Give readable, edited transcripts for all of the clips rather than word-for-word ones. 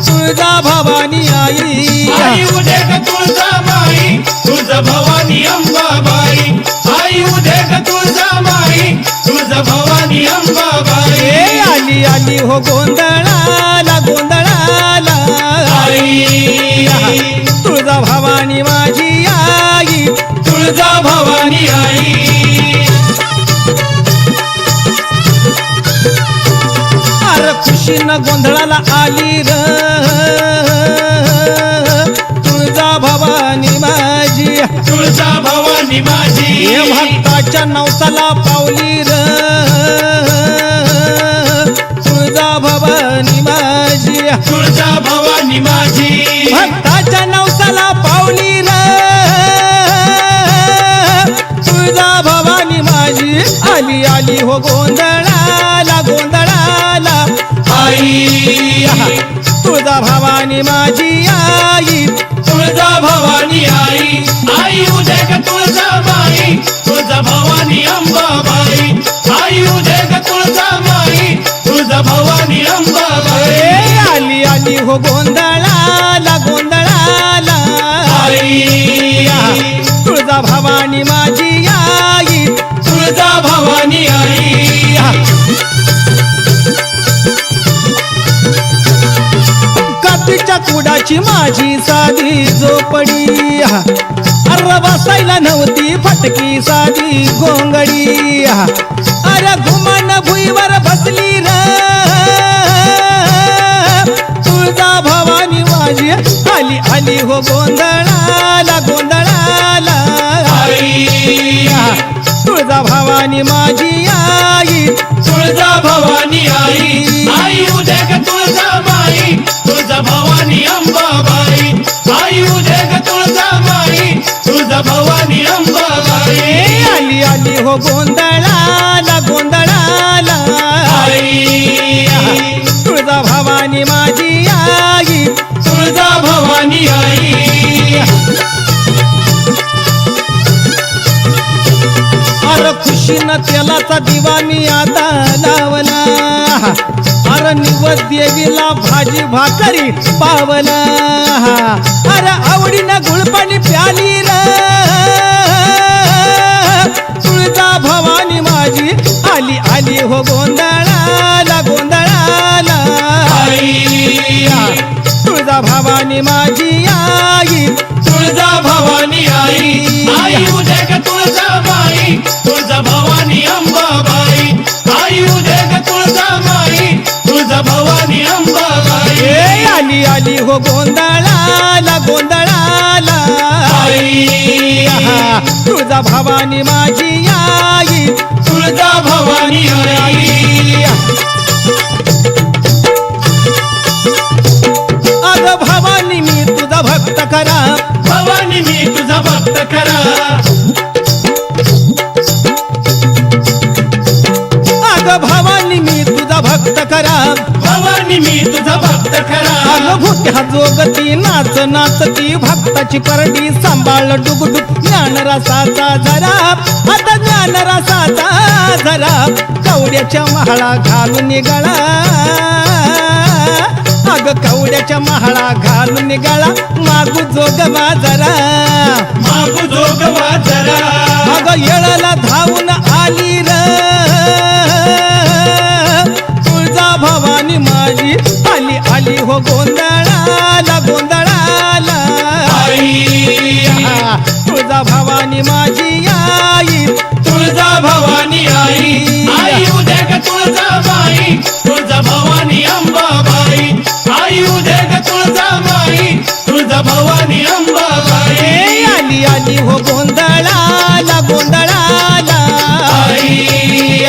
तुळजा भवानी आई आई उदे ग तुळजाबाई तुळजा भवानी अंबाबाई आई उदे ग तुळजाबाई तुळजा भवानी अंबाबाई ए आली आली हो गोंधळाला गोंधळाला आई तुळजा भवानी माझी आई तुळजा भवानी आई अरे खुशीनं गोंधळाला आली र तुळजा भवानी माझी तुळजा भवानी माझी हे भक्ताच्या नवसाला पावली र तुळजा भवानी माझी तुळजा भवानी माझी भक्ताच्या नवसाला पावली र तुळजा भवानी माझी आली आली हो गोंधळाला गोंधळाला आई तुळजा भवानी माझी आई तुळजा भवानी आई आई उदे ग तुळजाबाई तुळजा भवानी अंबाबाई आई उदे ग तुळजाबाई तुळजा भवानी अंबाबाई ए आली आली हो गोंधळाला गोंधळाला आई तुळजा भवानी माझी आई तुळजा भवानी आई कातीच्या कुडाची माझी साधी झोपडी अरे बसायला नव्हती फटकी साधी गोंगडी अरे घुमान भुईवर बसली र तुळजा भवानी माझी आली आली हो गोंधळाला गोंधळाला आई तुळजा भवानी माझी आई तुळजा भवानी आई आई उदे ग तुळजाबाई तुळजा भवानी अंबाबाई आई उदे ग तुळजाबाई तुळजा भवानी अंबाबाई ए आली आली हो गोंधळाला गोंधळाला आई तुळजा भवानी माझी आई तुळजा भवानी आई अरे खुशीनं तेलाचा दिवा मी आता लावला अरे निवद देवीला भाजी भाकरी पावला अरे आवडीनं गुळपाणी प्याली र तुळजा भवानी माझी आली आली हो गोंधळाला गोंधळाला आई तुळजा भवानी माझी आई तुळजा भवानी आई आई उदे ग तुळजाबाई तुळजा भवानी अंबाबाई आई उदे ग तुळजाबाई तुळजा भवानी अंबाबाई ए आली आली हो गोंधळाला गोंधळाला आई तुळजा भवानी माझी आई तुळजा भवानी आई अग भवानी मी तुझा भक्त करा भवानी मी तुझा भक्त खरा अग भवानी मी तुझा भक्त करा भवानी मी तुझा भक्त खरा अग भूत्या जोगती नाच नाचती भक्ताची परडी सांभाळ डुगडुग ज्ञान रसाचा जरा आता ज्ञान रसाचा जरा कवड्याच्या महाळा घालून निघाला अग कवड्याच्या महाळा घालून निघाला मागू जोगवा जरा मागू जोगवा जरा अग येळाला धावून आली र तुळजा भवानी माझी आली आली हो गोंधळाला गोंधळाला आई तुळजा भवानी माझी आई तुळजा भवानी आई आई उदे ग तुळजाबाई तुळजा भवानी अंबाबाई आई उदे ग तुळजाबाई तुळजा भवानी अंबाबाई ए आली आली हो गोंधळाला गोंधळाला आई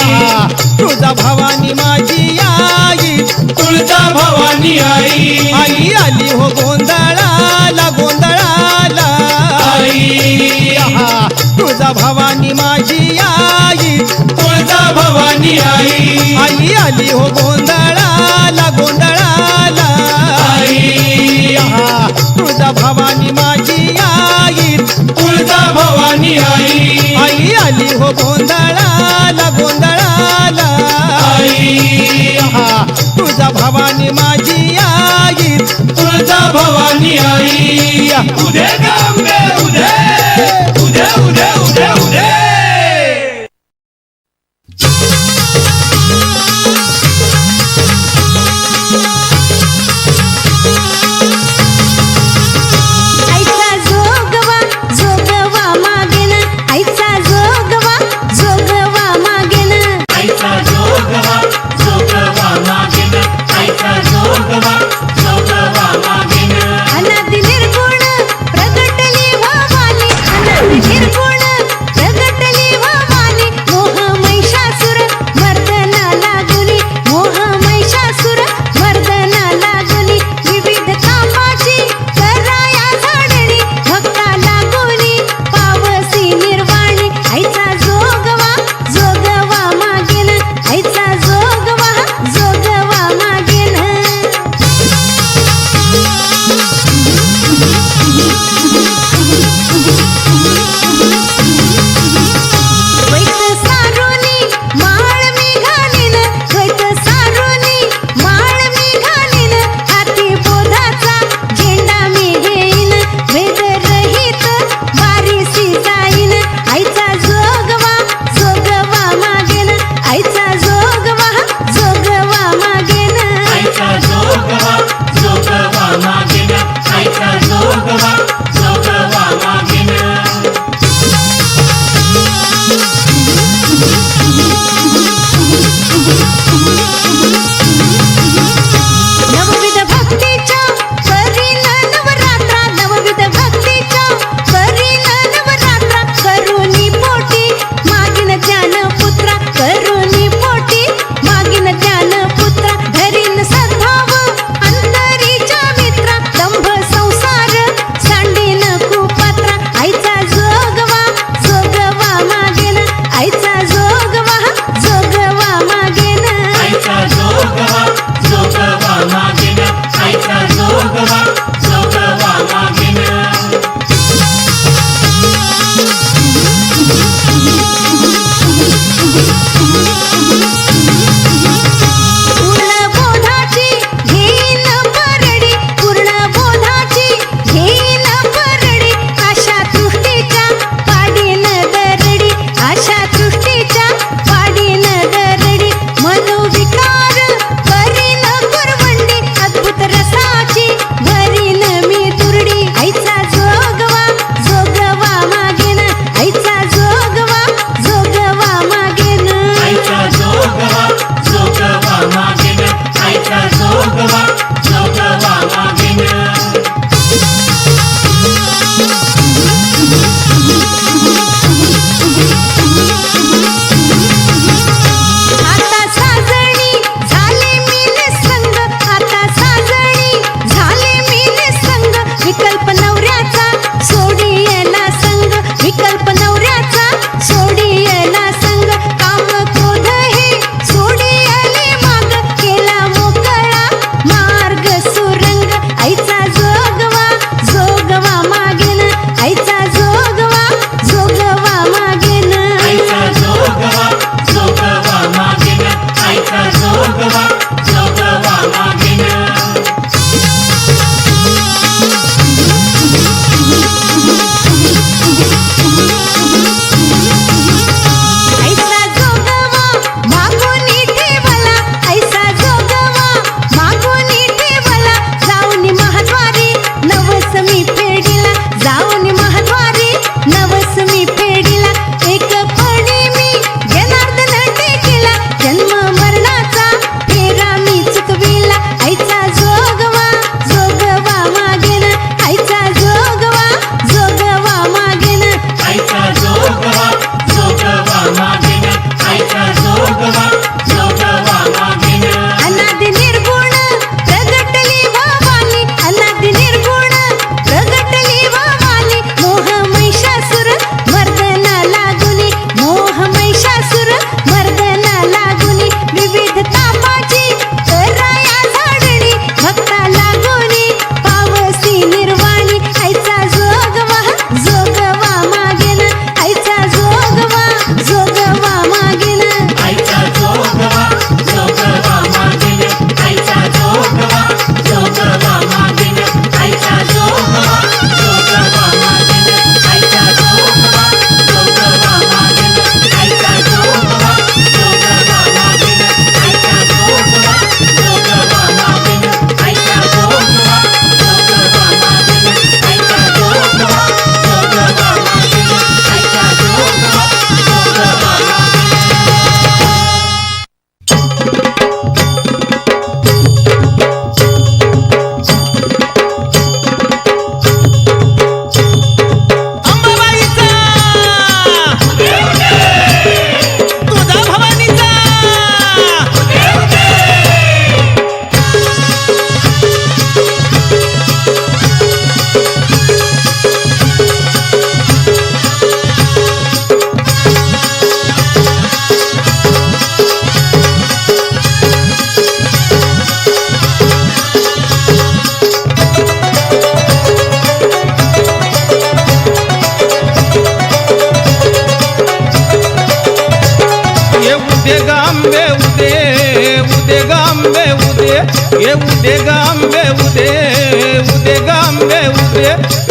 तुळजा भवानी माझी आई तुळजा भवानी आई आई आली हो गोंधळाला गोंधळाला आई तुळजा भवानी माझी आई तुळजा भवानी आई आई आली हो गोंधळाला गोंधळाला आई तुळजा भवानी माझी आई तुळजा भवानी आई आई आली हो गोंधळाला गोंधळाला आई तुळजा भवानी माझी आई तुळजा भवानी आई उदे गांबे उदे उदे उदे उदे उदे आईचा जोगवा जोगवा मागेन आईचा जोगवा जोगवा मागेन आईचा जोगवा जोगवा मागेन आईचा जोगवा जोगवा मागेन अनादि निर्गुण प्रगटली भवानी अनादि निर्गुण प्रगटली भवानी मोह महिषासुर मर्दना लागुनी मोह महिषासुर मर्दना लागुनी विविध कामाची कराया झाडणी भक्ता लागुनी पावसी निर्वाणी आईचा जोगवा जोगवा मागेन आईचा जोगवा जोगवा मागेन द्वैत सारोनी माळ मी घालीन द्वैत सारोनी माळ मी घालीन हाती बोधाचा झेंडा मी घेईन वेद रहित वारीसी जाईन आईचा जोगवा जोगवा मागेन आईचा जोगवा जोगवा मागेन आईचा जोगवा जोगवा मागेन आईचा जोगवा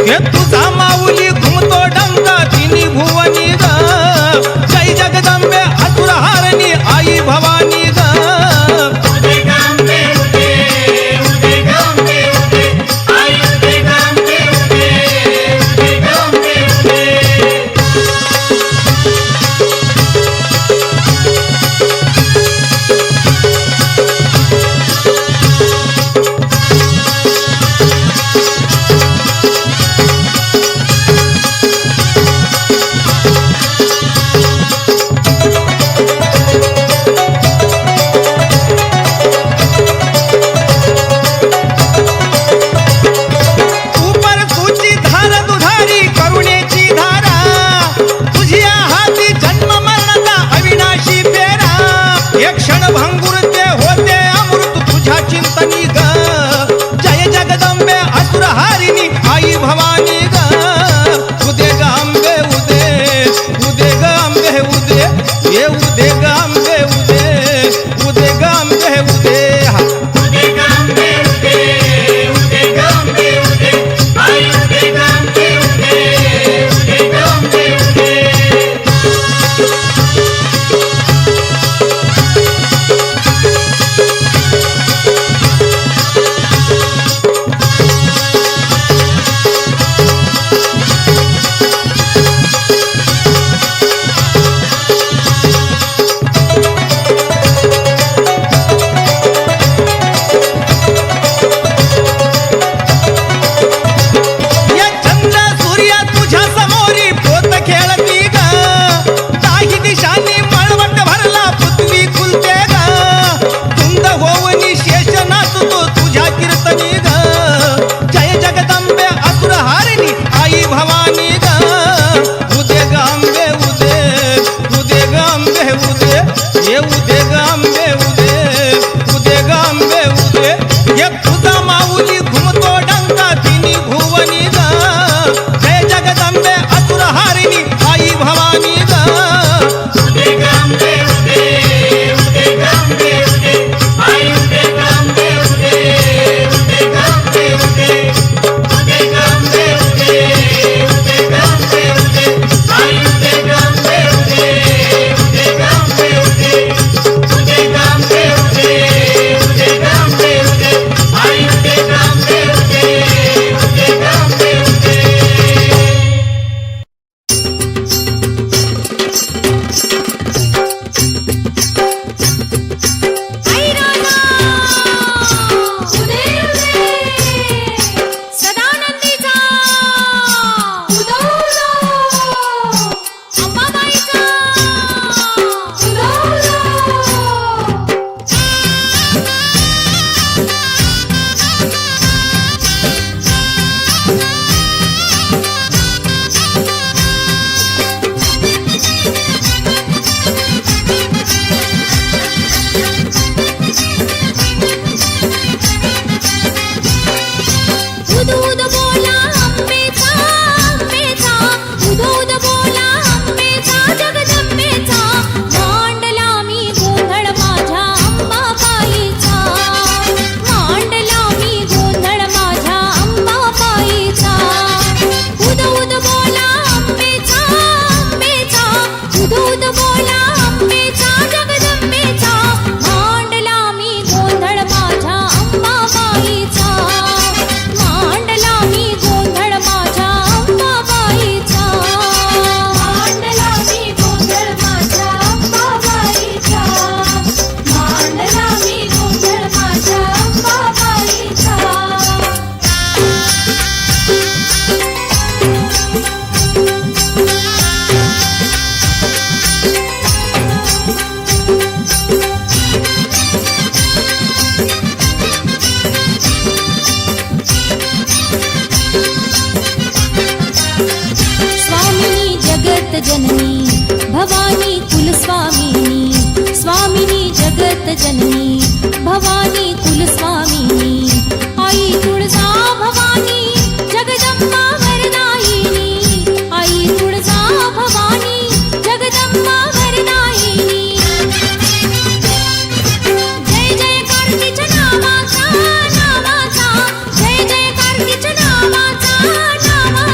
हे तुझा माऊली घुमतो डंका तिन्ही भुवनी ग जय जगदंबे असुरहारिणी आई भवानी ग भवानी ग उदे ग अंबे उदे उदे ग अंबे उदे ये उदे ग अंबे उदे उदे ग अंबे उदे उदे ग अंबे उदे उदे ग अंबे उदे आई उदे ग अंबे उदे उदे ग अंबे उदे ये उदे ग अंबे उदे उदे ग अंबे उदे ये तुझा माऊली घुमतो डंका तिन्ही भुवनी ग जय जगदंबे असुरहारिणी आई भवानी ग उदे ग अंबे उदे उदे ग अंबे उदे आई उदे ग अंबे उदे उदे ग अंबे उदे उदे ग अंबे उदे उदे ग अंबे उदे आई उदे ग अंबे उदे उदे ग अंबे उदे उदे ग अंबे उदे उदे ग अंबे उदे आई उदे ग अंबे उदे उदे ग अंबे उदे आई राजा उदे उदे सदानंदीचा उदो अंबाबाईचा उदो उद उद बोला अंबेचा अंबेचा उद उद बोला अंबेचा जगदंबेचा मांडला मी गोंधळ माझ्या अंबाबाईचा मांडला मी गोंधळ माझ्या अंबाबाईचा उद उद बोला अंबेचा अंबेचा उद उद बोला अंबेचा जगदंबेचा मांडला मी गोंधळ माझ्या अंबाबाईचा मांडला मी गोंधळ माझ्या अंबाबाईचा मांडला मी गोंधळ माझ्या अंबाबाईचा मांडला मी गोंधळ माझ्या अंबाबाईचा स्वामिनी जगत जननी भवानी कुलस्वामिनी स्वामिनी जगत जननी भवानी कुलस्वामिनी आई तुळजा भवानी जगदंबा वरदायिनी आई तुळजा भवानी जगदंबा वरदायिनी जय जयकार तिच्या नामाचा नामाचा जय जयकार तिच्या नामाचा नामाचा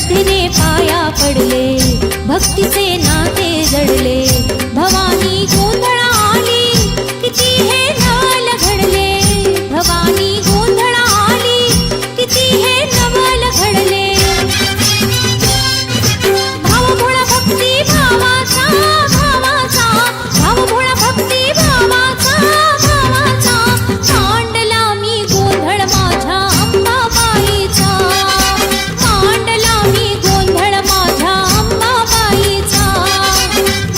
श्रद्धेने पाया पडले भक्तीचे नाते जडले भवानी गोंधळा आली किती हे नवल घडले भवानी गोंधळा आली किती हे नवल घडले भाव भोळा भक्ती भावाचा भावाचा भाव भोळा भक्ती भावाचा भावाचा मांडला मी गोंधळ माझ्या अंबाबाईचा मांडला मी गोंधळ माझ्या अंबाबाईचा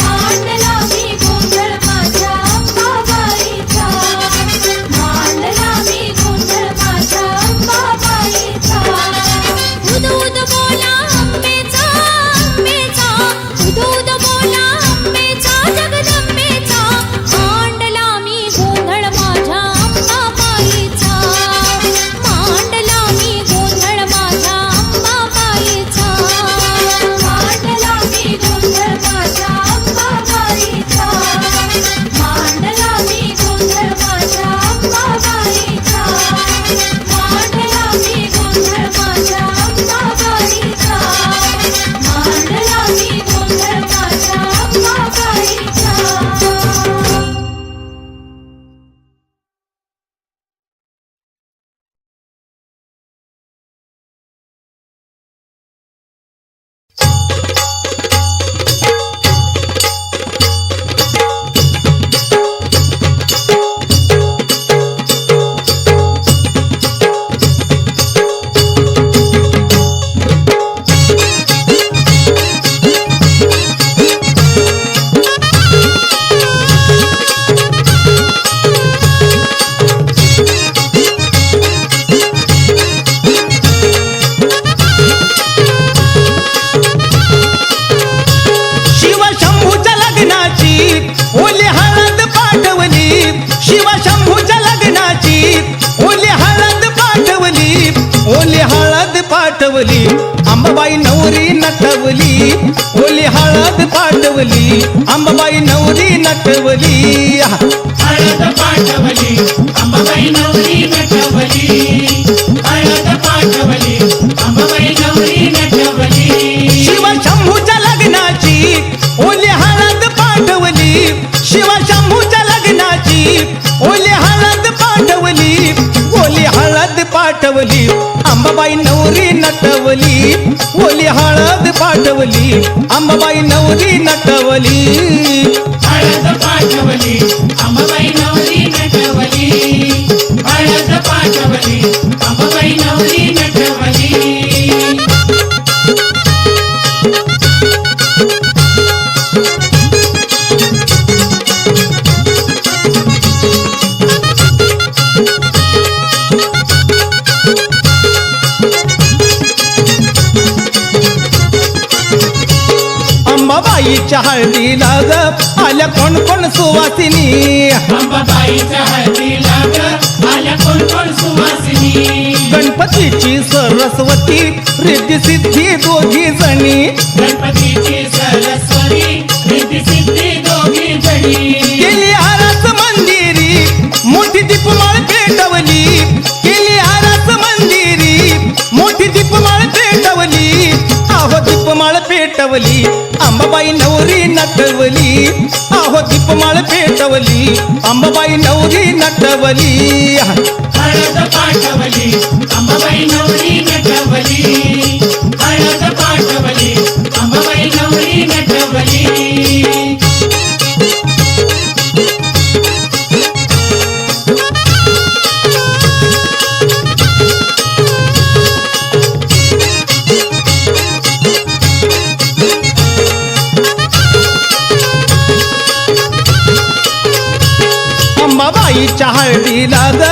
मांडला मी गोंधळ माझ्या अंबाबाईचा मांडला मी गोंधळ माझ्या अंबाबाईचा उद उद बोला अंबेचा अंबेचा उद उद बोला अंबेचा जगदंबेचा मांडला मी गोंधळ माझ्या अंबाबाईचा मांडला मी गोंधळ माझ्या अंबाबाईचा मांडला मी गोंधळ माझ्या अंबाबाईचा मांडला मी गोंधळ माझ्या अंबाबाईचा मांडला मी गोंधळ माझ्या अंबाबाईचा मांडला मी गोंधळ माझ्या अंबाबाईचा शिवशंभूच्या लग्नाची ओली हळद पाठवली शिवशंभूच्या लग्नाची ओली हळद पाठवली ओली हळद पाठवली अंबाबाई नवरी नटवली ओली हळद पाठवली अंबाबाई नवरी नटवली हळद पाठवली अंबाबाई नवरी नटवली हळद पाठवली अंबाबाई नवरी नटवली शिवशंभूच्या लग्नाची ओली हळद पाठवली शिवशंभूच्या लग्नाची ओली हळद पाठवली ओली हळद पाठवली अंबाबाई नवरी नटवली ओली हळद पाठवली अंबाबाई नवरी नटवली हळद पाठवली अंबाबाई नवरी नटवली हळद पाठवली अंबाबाई नवरी नटवली अंबाबाईच्या हळदीला ग आल्या कोण कोण सुवासिनी अंबाबाईच्या हळदीला ग आल्या कोण कोण सुवासिनी गणपतीची सरस्वती रिद्धी सिद्धी दोघी जणी गणपतीची सरस्वती रिद्धी सिद्धी दोघी जणी केली आरास मंदिरी मोठी दीपमाळ पेटवली केली आरास मंदिरी मोठी दीपमाळ पेटवली आहो दीपमाळ पेटवली अंबाबाई नवरी नटवली आहो दीपमाळ पेटवली अंबाबाई नवरी नटवली हळद पाठवली अंबाबाई नवरी नटवली हळद पाठवली अंबाबाई नवरी नटवली अंबाबाईच्या हळदीला ग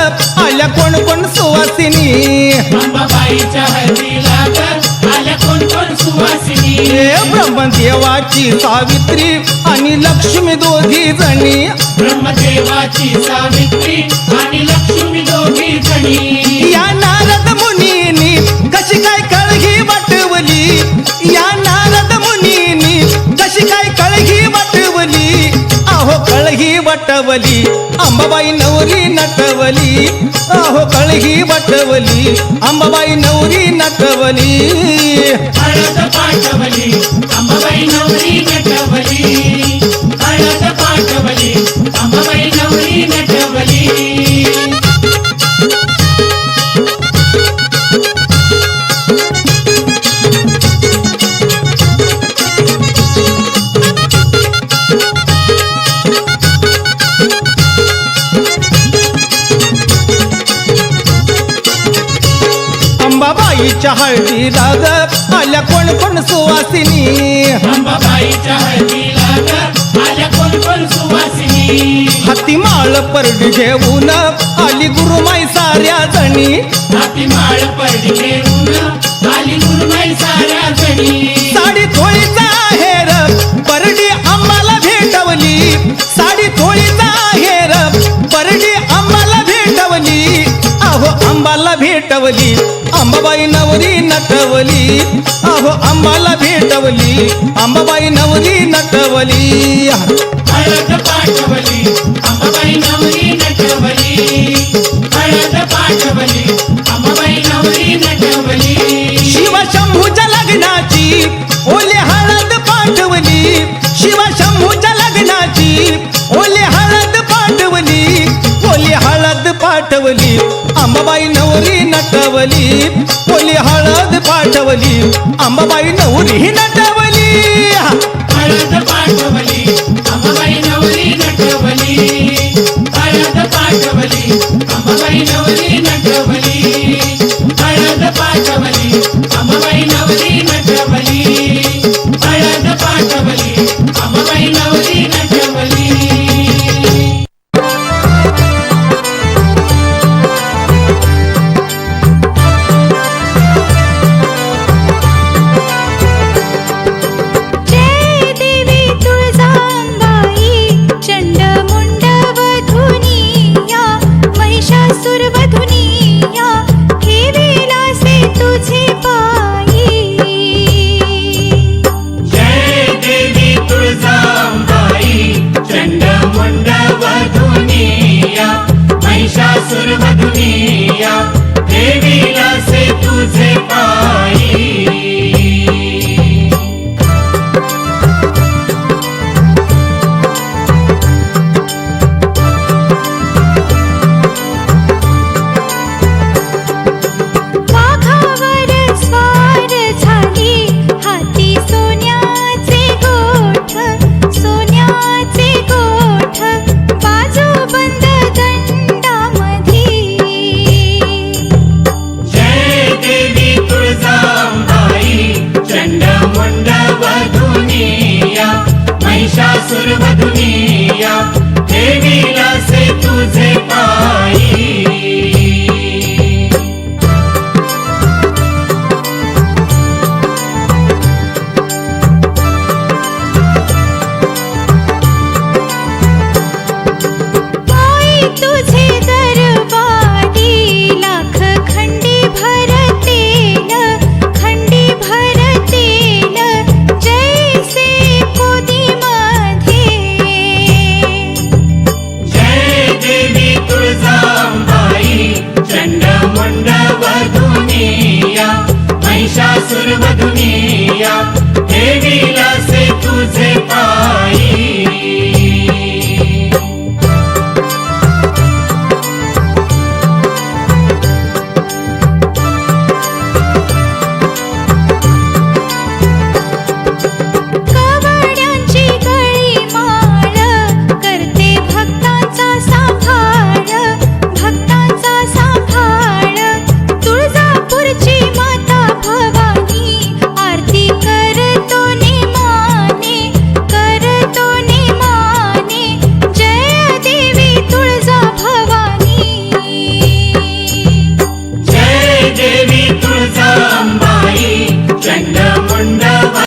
आल्या कोण कोण सुवासिनी अंबाबाईच्या हळदीला ग आल्या कोण कोण सुवासिनी हे ब्रह्मदेवाची सावित्री आणि लक्ष्मी दोघी जणी ब्रह्मदेवाची सावित्री आणि लक्ष्मी दोघी जणी या नारद मुनीनी कशी काय कळगी वाटवली या नारद मुनीनी कशी काय कळगी वाटवली आहो कळगी वाटवली अंबाबाई नवरी नटवली आहो कळगी वाटवली अंबाबाई नवरी नटवली हळद पाठवली अंबाबाई नवरी नटवली हळद पाठवली अंबाबाई नवरी नटवली अंबाबाईच्या हळदीला ग आल्या कोण कोण सुवासिनी अंबाबाईच्या हळदीला ग आल्या कोण कोण सुवासिनी हाती माळ परडी घेऊन आली गुरुमाई साऱ्या जणी हाती माळ पडली घेऊन आली गुरुमाई साऱ्या जणी साडी थोळीचा हेर परडी आम्हाला भेटवली साडी थोळीचा हेर परडी आम्हाला भेटवली अहो आंबाला भेटवली अंबाबाई नवरी नटवली अहो आंबाला भेटवली अंबाबाई नवरी नटवली हळद पाठवली अंबाबाई नवरी नटवली हळद पाठवली अंबाबाई नवरी नटवली शिवशंभूच्या लग्नाची ओले हळद पाठवली शिवशंभूच्या लग्नाची ओले हळद पाठवली ओली हळद पाठवली अंबाबाई नवरी नटवली ओली हळद पाठवली अंबाबाई नवरी नटवली हळद पाठवली अंबाबाई नवरी नटवली हळद पाठवली अंबाबाई नवरी नटवली हळद पाठवली अंबाबाई नवरी नटवली हळद पाठवली अंबाबाई नवरी नटवली जय देवी तुळजांबाई चंडमुंड वधुनिया महिषासुर वधुनिया ठेविला से तुझे पायी जय देवी तुळजांबाई चंडमुंड वधुनिया महिषासुर वधुनिया देवीला से तुझे पायी वाघावर स्वार झाली हाती सोन्याचे गोठ बाजू बंद दंडामधी जय देवी तुळजांबाई चंडमुंड वधुनिया महिषासुर वधुनिया देवीला से तुझे पायी आई तुझे दरबारी लाख खंडी भरतेल जैसे कोदी मध्ये जय देवी तुळजांबाई चंडमुंड वधुनिया महिषासुर वधुनिया देवीला से तुझे पायी